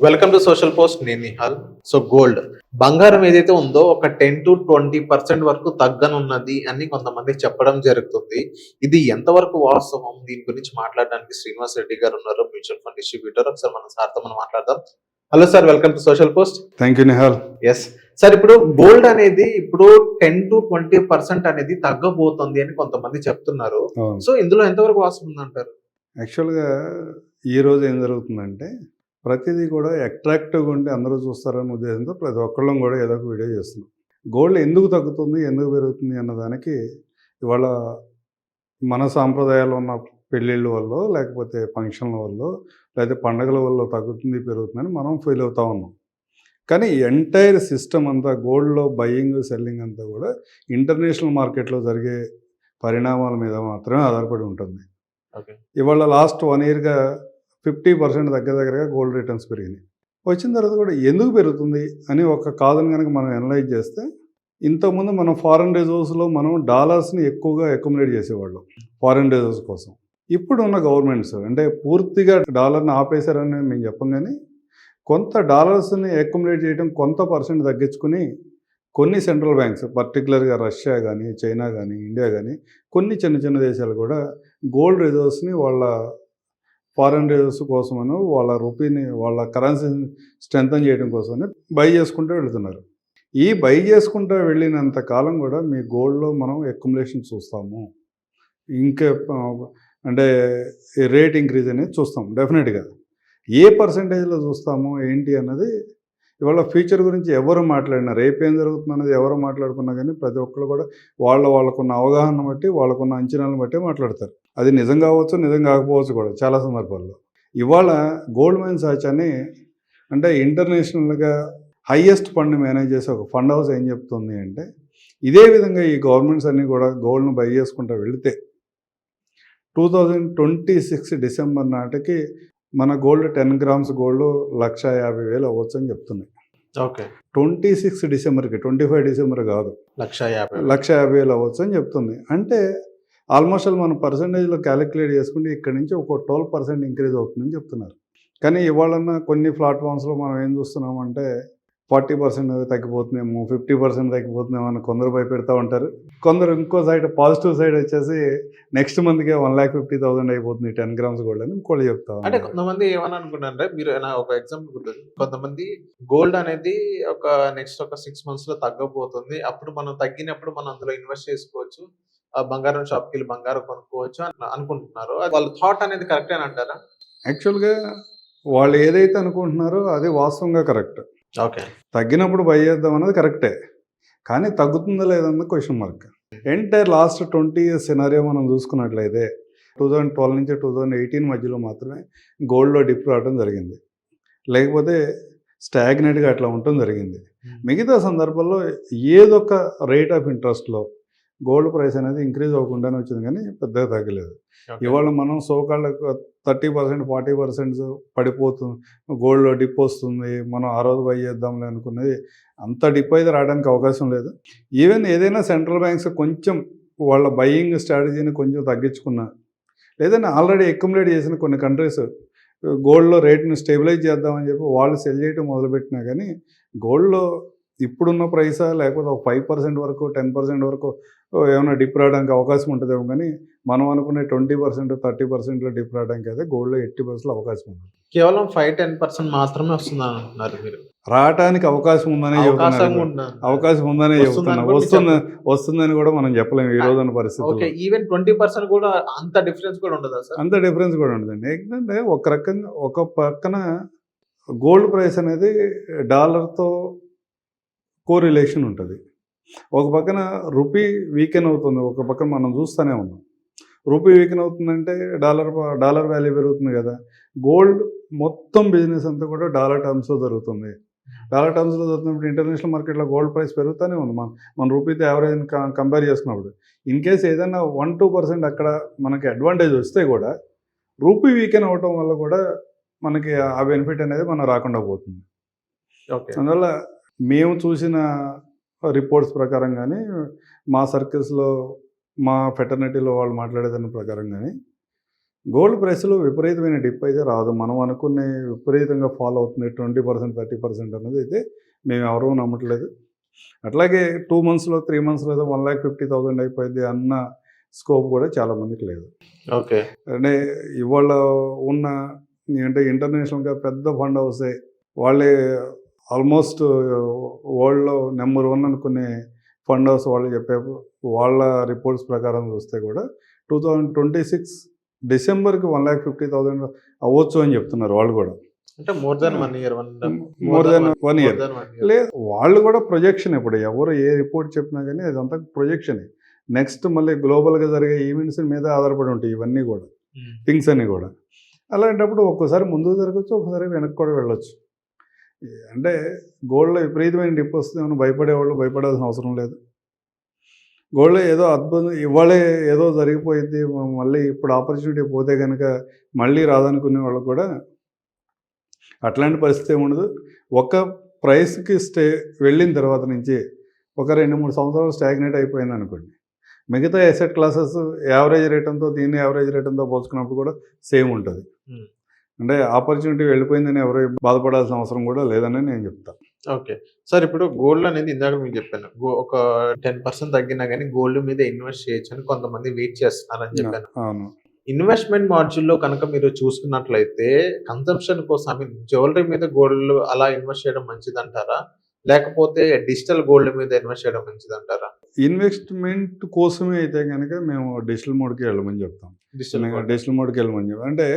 Welcome to social post. నేను Nihal. So gold బంగారం ఏదైతే ఉందో ఒక 10 to 20% వరకు తగ్గనున్నది అని కొంతమంది చెప్పడం జరుగుతుంది. ఇది ఎంతవరకు వాస్తవం? దీని గురించి మాట్లాడడానికి శ్రీనివాస్ రెడ్డి గారు ఉన్నారు, మ్యూచువల్ ఫండ్ డిస్ట్రిబ్యూటర్. ఒకసారి మనం సార్తో మాట్లాడదాం. Hello sir, welcome to social post. Thank you Nihal. Yes sir, ఇప్పుడు గోల్డ్ అనేది ఇప్పుడు 10 to 20% అనేది తగ్గబోతుంది అని కొంతమంది చెప్తున్నారు. సో ఇందులో ఎంతవరకు వాస్తవం ఉందంటారు? యాక్చువల్గా ఈరోజు ఏం జరుగుతుందంటే ప్రతిదీ కూడా అట్రాక్టివ్గా ఉంటే అందరూ చూస్తారనే ఉద్దేశంతో ప్రతి ఒక్కళ్ళం కూడా ఏదో ఒక వీడియో చేస్తున్నాం. గోల్డ్ ఎందుకు తగ్గుతుంది, ఎందుకు పెరుగుతుంది అన్నదానికి ఇవాళ మన సాంప్రదాయాలు ఉన్న పెళ్ళిళ్ళ వల్ల, లేకపోతే ఫంక్షన్ల వల్ల, లేకపోతే పండగల వల్ల తగ్గుతుంది పెరుగుతుందని మనం ఫీల్ అవుతూ ఉన్నాం. కానీ ఎంటైర్ సిస్టమ్ అంతా గోల్డ్లో బయ్యింగ్ సెల్లింగ్ అంతా కూడా ఇంటర్నేషనల్ మార్కెట్లో జరిగే పరిణామాల మీద మాత్రమే ఆధారపడి ఉంటుంది. ఇవాళ లాస్ట్ 1 yearగా 50% దగ్గరగా గోల్డ్ రిటర్న్స్ పెరిగినాయి. వచ్చిన తర్వాత కూడా ఎందుకు పెరుగుతుంది అని ఒక కాదని కనుక మనం అనలైజ్ చేస్తే, ఇంతకుముందు మనం ఫారెన్ రిజర్వ్స్లో మనం డాలర్స్ని ఎక్కువగా అక్యుములేట్ చేసేవాళ్ళం ఫారెన్ రిజర్వ్స్ కోసం. ఇప్పుడు ఉన్న గవర్నమెంట్స్ అంటే పూర్తిగా డాలర్ని ఆపేశారని మేము చెప్పం, కానీ కొంత డాలర్స్ని అక్యుములేట్ చేయడం, కొంత పర్సెంట్ తగ్గించుకుని కొన్ని సెంట్రల్ బ్యాంక్స్ పర్టికులర్గా రష్యా కానీ, చైనా కానీ, ఇండియా కానీ కొన్ని చిన్న చిన్న దేశాలు కూడా గోల్డ్ రిజర్వ్స్ని వాళ్ళ ఫారెన్ రిజర్వ్స్ కోసమని, వాళ్ళ రూపీని, వాళ్ళ కరెన్సీని స్ట్రెంథన్ చేయడం కోసమని బై చేసుకుంటూ వెళుతున్నారు. ఈ బై చేసుకుంటూ వెళ్ళినంత కాలం కూడా మీ గోల్డ్లో మనం అక్యుములేషన్ చూస్తాము. ఇంకా అంటే రేట్ ఇంక్రీజ్ అనేది చూస్తాం డెఫినెట్గా. ఏ పర్సంటేజ్లో చూస్తాము ఏంటి అన్నది ఇవాళ ఫ్యూచర్ గురించి ఎవరు మాట్లాడినా, రేపు ఏం జరుగుతుంది అన్నది ఎవరు మాట్లాడుకున్నా కానీ ప్రతి ఒక్కరు కూడా వాళ్ళకున్న అవగాహన బట్టి, వాళ్ళకున్న అంచనాలను బట్టి మాట్లాడతారు. అది నిజం కావచ్చు, నిజం కాకపోవచ్చు కూడా చాలా సందర్భాల్లో. ఇవాళ గోల్డ్మెన్ సాచ్ అని అంటే ఇంటర్నేషనల్గా హైయెస్ట్ ఫండ్ మేనేజ్ చేసే ఒక ఫండ్ హౌస్ ఏం చెప్తుంది అంటే, ఇదే విధంగా ఈ గవర్నమెంట్స్ అన్నీ కూడా గోల్డ్ను బై చేసుకుంటూ వెళితే 2026 డిసెంబర్ నాటికి మన గోల్డ్ 10 grams గోల్డ్ 1,50,000 అవ్వచ్చు అని చెప్తున్నాయి. ఓకే, 26 డిసెంబర్కి, 25 డిసెంబర్ కాదు, 1,50,000 అవ్వచ్చు అని చెప్తుంది. అంటే ఆల్మోస్ట్ మనం పర్సంటేజ్లో క్యాలిక్యులేట్ చేసుకుంటే ఇక్కడ నుంచి ఒక 12% ఇంక్రీజ్ అవుతుందని చెప్తున్నారు. కానీ ఇవాళన్న కొన్ని ప్లాట్ఫామ్స్లో మనం ఏం చూస్తున్నామంటే 40% తగ్గిపోతుందేమో, 50% తగ్గిపోతుందేమో అని కొందరు భయపెడతా ఉంటారు. కొందరు ఇంకో సైడ్ పాజిటివ్ సైడ్ వచ్చేసి నెక్స్ట్ మంత్కే 1,50,000 అయిపోతుంది 10 grams గోల్డ్ అని ఇంకోళ్ళు చెప్తా అంటే కొంతమంది ఏమని అనుకుంటారంటే, మీరు ఒక ఎగ్జాంపుల్ గుర్తుంది, కొంతమంది గోల్డ్ అనేది ఒక నెక్స్ట్ ఒక 6 months లో తగ్గబోతుంది, అప్పుడు మనం తగ్గినప్పుడు మనం అందులో ఇన్వెస్ట్ చేసుకోవచ్చు, బంగారం షాప్కి వెళ్ళి బంగారం కొనుక్కోవచ్చు అని అనుకుంటున్నారు. వాళ్ళ థాట్ అనేది కరెక్ట్ అని అంటారా? యాక్చువల్గా వాళ్ళు ఏదైతే అనుకుంటున్నారో అది వాస్తవంగా కరెక్ట్. ఓకే, తగ్గినప్పుడు బై చేద్దాం అన్నది కరెక్టే, కానీ తగ్గుతుందా లేదన్నది question mark. Entire last 20 years scenario మనం చూసుకున్నట్లయితే 2012 నుంచి 2018 మధ్యలో మాత్రమే గోల్డ్లో డిప్ రావడం జరిగింది, లేకపోతే స్టాగ్నెట్గా అట్లా ఉండటం జరిగింది. మిగతా సందర్భాల్లో ఏదొక రేట్ ఆఫ్ ఇంట్రెస్ట్లో గోల్డ్ ప్రైస్ అనేది ఇంక్రీజ్ అవ్వకుండానే వచ్చింది, కానీ పెద్దగా తగ్గలేదు. ఇవాళ మనం సోకాళ్ళకు 30%, 40% పడిపోతుంది, గోల్డ్లో డిప్ వస్తుంది, మనం ఆ రోజు బై చేద్దాంలే అనుకున్నది అంత డిప్ అయితే రావడానికి అవకాశం లేదు. ఈవెన్ ఏదైనా సెంట్రల్ బ్యాంక్స్ కొంచెం వాళ్ళ బయ్యింగ్ స్ట్రాటజీని కొంచెం తగ్గించుకున్నా, లేదంటే ఆల్రెడీ అక్యుములేట్ చేసిన కొన్ని కంట్రీస్ గోల్డ్లో రేట్ని స్టెబిలైజ్ చేద్దామని చెప్పి వాళ్ళు సెల్ చేయడం మొదలుపెట్టినా కానీ గోల్డ్లో ఇప్పుడున్న ప్రైసా లేకపోతే ఒక 5% వరకు, 10% వరకు ఏమైనా డిప్ రావడానికి అవకాశం ఉంటుందేమో, కానీ మనం అనుకునే 20%, 30% డిప్ రావడానికి అయితే గోల్డ్లో 80% అవకాశం ఉంది. కేవలం 5-10% మాత్రమే వస్తుంది అంటున్నారు మీరు? రావడానికి అవకాశం ఉందనే చెప్తున్నా, వస్తుందని కూడా మనం చెప్పలేము ఈ రోజున్న పరిస్థితి. ఈవెన్ 20% కూడా అంత డిఫరెన్స్ కూడా ఉండదా సార్? అంత డిఫరెన్స్ కూడా ఉండదండి. ఎందుకంటే ఒక పక్కన గోల్డ్ ప్రైస్ అనేది డాలర్తో కోరిలేషన్ ఉంటుంది, ఒక పక్కన రూపీ వీకెన్ అవుతుంది, ఒక పక్కన మనం చూస్తూనే ఉన్నాం రూపీ వీకెన్ అవుతుందంటే డాలర్ వాల్యూ పెరుగుతుంది కదా. గోల్డ్ మొత్తం బిజినెస్ అంతా కూడా డాలర్ టర్మ్స్లో జరుగుతుంది. డాలర్ టర్మ్స్లో జరుగుతున్నప్పుడు ఇంటర్నేషనల్ మార్కెట్లో గోల్డ్ ప్రైస్ పెరుగుతూనే ఉంది. మన రూపీతో యావరేజ్ కంపేర్ చేసుకున్నప్పుడు ఇన్ కేస్ ఏదైనా 1-2% అక్కడ మనకి అడ్వాంటేజ్ వస్తే కూడా రూపీ వీకెన్ అవటం వల్ల కూడా మనకి ఆ బెనిఫిట్ అనేది మనం రాకుండా పోతుంది. అందువల్ల మేము చూసిన రిపోర్ట్స్ ప్రకారం కానీ, మా సర్కిల్స్లో, మా ఫెటర్నిటీలో వాళ్ళు మాట్లాడేదాని ప్రకారం కానీ గోల్డ్ ప్రైస్లో విపరీతమైన డిప్ అయితే రాదు. మనం అనుకునే విపరీతంగా ఫాలో అవుతుంది 20%, 30% అన్నది అయితే మేము ఎవరూ నమ్మట్లేదు. అట్లాగే 2 మంత్స్లో 3 మంత్స్లో 1,50,000 అయిపోయింది అన్న స్కోప్ కూడా చాలామందికి లేదు. ఓకే. అంటే ఇవాళ ఉన్న అంటే ఇంటర్నేషనల్గా పెద్ద ఫండ్ హౌసే వాళ్ళే ఆల్మోస్ట్ వరల్డ్లో నెంబర్ 1 అనుకునే ఫండ్ హౌస్ వాళ్ళు చెప్పే వాళ్ళ రిపోర్ట్స్ ప్రకారం చూస్తే కూడా 2026 డిసెంబర్కి 1,50,000 అవ్వచ్చు అని చెప్తున్నారు వాళ్ళు కూడా. అంటే more than 1 year. More than 1 year లేదు, వాళ్ళు కూడా ప్రొజెక్షన్. ఇప్పుడు ఎవరు ఏ రిపోర్ట్ చెప్పినా కానీ అదంతా ప్రొజెక్షనే. నెక్స్ట్ మళ్ళీ గ్లోబల్గా జరిగే ఈవెంట్స్ మీద ఆధారపడి ఉంటాయి ఇవన్నీ కూడా, థింగ్స్ అన్నీ కూడా. అలాంటప్పుడు ఒక్కోసారి ముందుకు జరగచ్చు, ఒకసారి వెనక్కి కూడా వెళ్ళొచ్చు. అంటే గోల్డ్లో విపరీతమైన డిప్ వస్తుంది, ఏమైనా భయపడేవాళ్ళు భయపడాల్సిన అవసరం లేదు. గోల్డ్లో ఏదో అద్భుతం ఇవాళే ఏదో జరిగిపోయింది, మళ్ళీ ఇప్పుడు ఆపర్చునిటీ పోతే కనుక మళ్ళీ రాదనుకునే వాళ్ళు కూడా అట్లాంటి పరిస్థితి ఏమి ఉండదు. ఒక ప్రైస్కి వెళ్ళిన తర్వాత నుంచి ఒక 2-3 సంవత్సరాలు స్టాగ్నేట్ అయిపోయింది అనుకోండి, మిగతా ఎసెట్ క్లాసెస్ యావరేజ్ రేటంతో దీన్ని యావరేజ్ రేటంతో పోల్చుకున్నప్పుడు కూడా సేమ్ ఉంటుంది. అంటే ఆపర్చునిటీ వెళ్ళిపోయిందని ఎవరు బాధపడాల్సిన అవసరం కూడా లేదని నేను చెప్తాను. ఓకే సార్, ఇప్పుడు గోల్డ్ అనేది ఇందాక మీకు చెప్పాను, ఒక 10% తగ్గినా కానీ గోల్డ్ మీద ఇన్వెస్ట్ చేయొచ్చు అని కొంతమంది వెయిట్ చేస్తున్నారని చెప్పాను. అవును. ఇన్వెస్ట్మెంట్ మాడ్యూల్లో కనుక మీరు చూసుకున్నట్లయితే కన్సంప్షన్ కోసం జ్యువెలరీ మీద గోల్డ్ అలా ఇన్వెస్ట్ చేయడం మంచిదంటారా, లేకపోతే డిజిటల్ గోల్డ్ మీద ఇన్వెస్ట్ చేయడం మంచిదంటారా? ఇన్వెస్ట్మెంట్ కోసమే అయితే కనుక మేము డిజిటల్ మోడ్కి వెళ్ళమని చెప్తాం. డిజిటల్ మోడ్కి వెళ్ళమని చెప్తాం. అంటే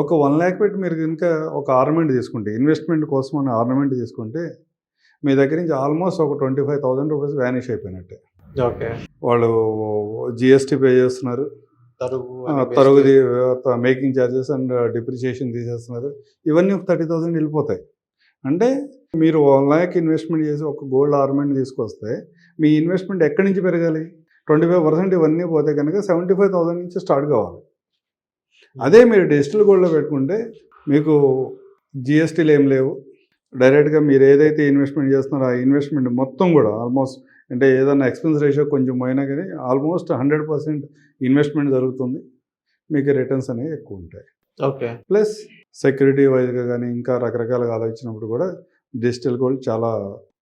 ఒక 1 lakh పెట్టి మీరు కనుక ఒక ఆర్నమెంట్ తీసుకుంటే, ఇన్వెస్ట్మెంట్ కోసం అని ఆర్నమెంట్ తీసుకుంటే మీ దగ్గర నుంచి ఆల్మోస్ట్ ఒక 25,000 రూపీస్ వ్యానిష్ అయిపోయినట్టే. ఓకే. వాళ్ళు జిఎస్టీ పే చేస్తున్నారు, తరుగుది మేకింగ్ ఛార్జెస్ అండ్ డిప్రిసియేషన్ తీసేస్తున్నారు, ఇవన్నీ ఒక 30,000 వెళ్ళిపోతాయి. అంటే మీరు 1 lakh ఇన్వెస్ట్మెంట్ చేసి ఒక గోల్డ్ ఆర్నమెంట్ తీసుకొస్తే మీ ఇన్వెస్ట్మెంట్ ఎక్కడి నుంచి పెరగాలి? 25% ఇవన్నీ పోతే కనుక 75,000 నుంచి స్టార్ట్ కావాలి. అదే మీరు డిజిటల్ గోల్డ్లో పెట్టుకుంటే మీకు జిఎస్టీలు ఏం లేవు, డైరెక్ట్గా మీరు ఏదైతే ఇన్వెస్ట్మెంట్ చేస్తున్నారో ఆ ఇన్వెస్ట్మెంట్ మొత్తం కూడా ఆల్మోస్ట్, అంటే ఏదైనా ఎక్స్పెన్స్ రేషియో కొంచెం పోయినా కానీ ఆల్మోస్ట్ 100% ఇన్వెస్ట్మెంట్ జరుగుతుంది, మీకు రిటర్న్స్ అనేవి ఎక్కువ ఉంటాయి. ఓకే. ప్లస్ సెక్యూరిటీ వైజ్గా కానీ ఇంకా రకరకాలుగా ఆలోచించినప్పుడు కూడా డిజిటల్ గోల్డ్ చాలా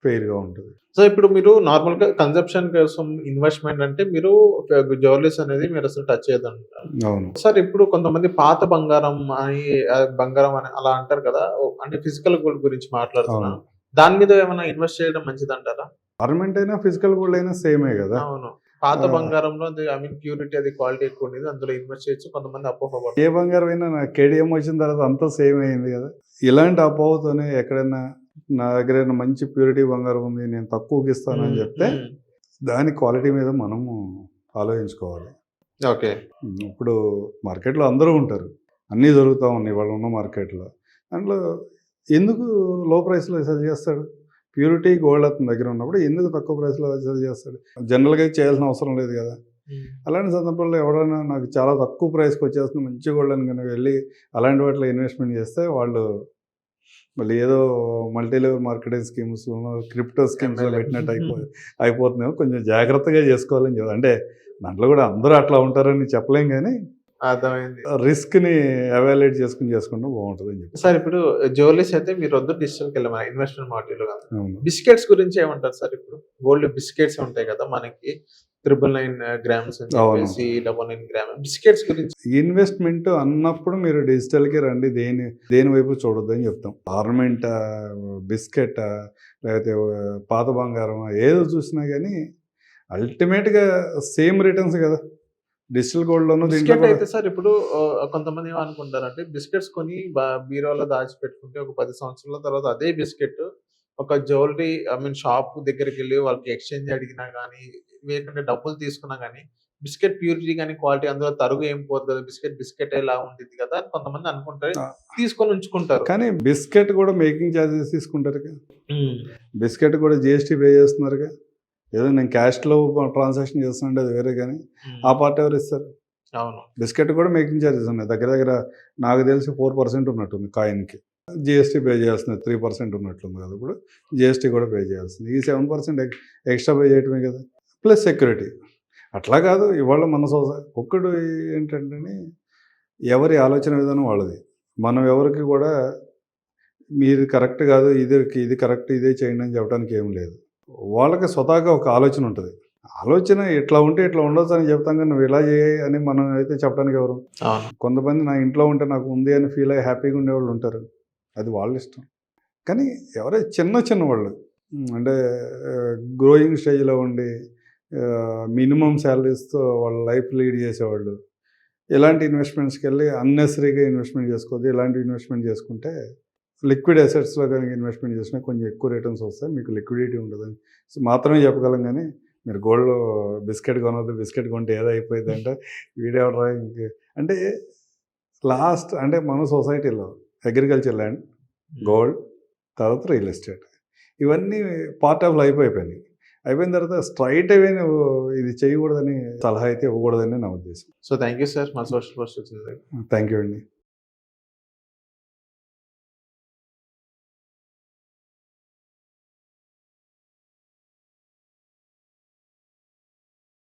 ఫెయిర్గా ఉంటుంది. సో ఇప్పుడు మీరు నార్మల్గా కన్సంప్షన్ కోసం ఇన్వెస్ట్మెంట్ అంటే మీరు జ్యువెలరీస్ అనేది మీరు అసలు టచ్ చేయదంటారు. అవును సార్, ఇప్పుడు కొంతమంది పాత బంగారం అని బంగారం అని అలా అంటారు కదా, అంటే ఫిజికల్ గోల్డ్ గురించి మాట్లాడుతున్నా, దాని మీద ఏమైనా ఇన్వెస్ట్ చేయడం మంచిదంటారా? ఆర్నమెంట్ అయినా ఫిజికల్ గోల్డ్ అయినా సేమే కదా. అవును. పాత బంగారంలో ప్యూరిటీ అది క్వాలిటీ ఎక్కువ ఉండేది, అందులో ఇన్వెస్ట్ చేయొచ్చు. కొంతమంది అపోహ ఏ బంగారం అయినా నా కేడిఎం వచ్చిన తర్వాత అంతా సేమ్ అయింది కదా. ఇలాంటి అపోహతోనే ఎక్కడైనా నా దగ్గర మంచి ప్యూరిటీ బంగారం ఉంది, నేను తక్కువకి ఇస్తానని చెప్తే దాని క్వాలిటీ మీద మనము ఆలోచించుకోవాలి. ఓకే. ఇప్పుడు మార్కెట్లో అందరూ ఉంటారు, అన్నీ జరుగుతూ ఉన్నాయి వాళ్ళు ఉన్న మార్కెట్లో. దాంట్లో ఎందుకు లో ప్రైస్లో సెల్ చేస్తాడు? ప్యూరిటీ గోల్డ్ అతని దగ్గర ఉన్నప్పుడు ఎందుకు తక్కువ ప్రైస్లో సెల్ చేస్తాడు? జనరల్గా చేయాల్సిన అవసరం లేదు కదా. అలాంటి సందర్భంలో ఎవరైనా నాకు చాలా తక్కువ ప్రైస్కి వచ్చేస్తుంది మంచి గోల్డ్ అని కనుక వెళ్ళి అలాంటి వాటిలో ఇన్వెస్ట్మెంట్ చేస్తే వాళ్ళు మళ్ళీ ఏదో multi level marketing schemes, crypto స్కీమ్స్లో పెట్టినట్టు అయిపోతున్నాయో, కొంచెం జాగ్రత్తగా చేసుకోవాలని చెప్పి. అంటే దాంట్లో కూడా అందరూ అట్లా ఉంటారని చెప్పలేం, కానీ అర్థమైంది. రిస్క్ని ఎవాల్యుయేట్ చేసుకుంటే బాగుంటుంది అని చెప్పి. సార్, ఇప్పుడు జ్యువెలరీస్ అయితే మీరు వద్దు డిజిటల్కి వెళ్ళమని ఇన్వెస్ట్మెంట్ మాడ్యూల్ కాదు. బిస్కెట్స్ గురించి ఏమంటారు సార్? ఇప్పుడు గోల్డ్ బిస్కెట్స్ ఉంటాయి కదా మనకి, 999 grams అని చెప్పేసి 99 grams బిస్కెట్స్ గురించి. ఇన్వెస్ట్మెంట్ అన్నప్పుడు మీరు డిజిటల్కి రండి, దేని వైపు చూడొద్దు అని చెప్తాం. ఆర్నమెంట్, బిస్కెట్, లేకపోతే పాత బంగారం, ఏదో చూసినా కానీ అల్టిమేట్గా సేమ్ రిటర్న్స్ కదా డిజిటల్ గోల్డ్లోనూ. బిస్కెట్ అయితే సార్ ఇప్పుడు కొంతమంది ఏమనుకుంటారంటే బిస్కెట్స్ కొని బీరోలో దాచిపెట్టుకుంటే ఒక 10 సంవత్సరాల తర్వాత అదే బిస్కెట్ ఒక జ్యువెలరీ షాప్ దగ్గరికి వెళ్ళి వాళ్ళకి ఎక్స్చేంజ్ అడిగినా కానీ, లేకుంటే డబ్బులు తీసుకున్నా కానీ బిస్కెట్ ప్యూరిటీ కానీ క్వాలిటీ అందులో తరుగు ఏం పోదు కదా, బిస్కెట్ ఎలా ఉంటుంది కదా అని కొంతమంది అనుకుంటారు, తీసుకొని ఉంచుకుంటారు. కానీ బిస్కెట్ కూడా మేకింగ్ ఛార్జెస్ తీసుకుంటారు, బిస్కెట్ కూడా జిఎస్టీ పే చేస్తున్నారు. ఏదో నేను క్యాష్లో ట్రాన్సాక్షన్ చేస్తుంటే అది వేరే, కానీ ఆ పార్ట్ ఎవరు ఇస్తారు? అవును. బిస్కెట్ కూడా మేకింగ్ ఛార్జెస్ ఉన్నాయి, దగ్గర నాకు తెలిసి 4% ఉన్నట్టుంది కాయిన్కి. జిఎస్టీ పే చేయాల్సింది 3% ఉన్నట్లుంది కదా. ఇప్పుడు జిఎస్టీ కూడా పే చేయాల్సింది, ఈ 7% ఎక్స్ట్రా పే చేయటమే కదా. ప్లస్ సెక్యూరిటీ అట్లా కాదు. ఇవాళ మన ఒక్కడు ఏంటంటే ఎవరి ఆలోచన విధానం వాళ్ళది. మనం ఎవరికి కూడా మీరు కరెక్ట్ కాదు, ఇది కరెక్ట్, ఇదే చేయండి అని చెప్పడానికి ఏం లేదు. వాళ్ళకి స్వతహాగా ఒక ఆలోచన ఉంటుంది. ఆలోచన ఇట్లా ఉంటే ఇట్లా ఉండొచ్చు అని చెప్తాం, కానీ నువ్వు ఇలా చేయి అని మనం అయితే చెప్పడానికి ఎవరు? అవును. కొంతమంది నా ఇంట్లో ఉంటే నాకు ఉంది అని ఫీల్ అయ్యి హ్యాపీగా ఉండేవాళ్ళు ఉంటారు. అది వాళ్ళ ఇష్టం. కానీ ఎవరైతే చిన్న వాళ్ళు అంటే గ్రోయింగ్ స్టేజ్లో ఉండి మినిమం శాలరీస్తో వాళ్ళ లైఫ్ లీడ్ చేసేవాళ్ళు ఇలాంటి ఇన్వెస్ట్మెంట్స్కి వెళ్ళి అన్నెసరీగా ఇన్వెస్ట్మెంట్ చేసుకోవద్దు. ఇలాంటి ఇన్వెస్ట్మెంట్ చేసుకుంటే లిక్విడ్ అసెట్స్లో కనుక ఇన్వెస్ట్మెంట్ చేసినా కొంచెం ఎక్కువ రిటర్న్స్ వస్తాయి, మీకు లిక్విడిటీ ఉండదని మాత్రమే చెప్పగలం. కానీ మీరు గోల్డ్లో బిస్కెట్ కొనవద్దు, బిస్కెట్ కొంటే ఏదో అయిపోయింది అంటే వీడియో అంటే లాస్ట్ అంటే మన సొసైటీలో అగ్రికల్చర్ ల్యాండ్, గోల్డ్, తర్వాత రియల్ ఎస్టేట్ ఇవన్నీ పార్ట్ ఆఫ్ లైఫ్ అయిపోయినాయి. అయిపోయిన తర్వాత స్ట్రైట్ అవే నువ్వు ఇది చేయకూడదని సలహా అయితే ఇవ్వకూడదని నా ఉద్దేశం. సో థ్యాంక్ యూ సార్, మా సోషల్ పోస్ట్ వచ్చింది. థ్యాంక్ యూ అండి.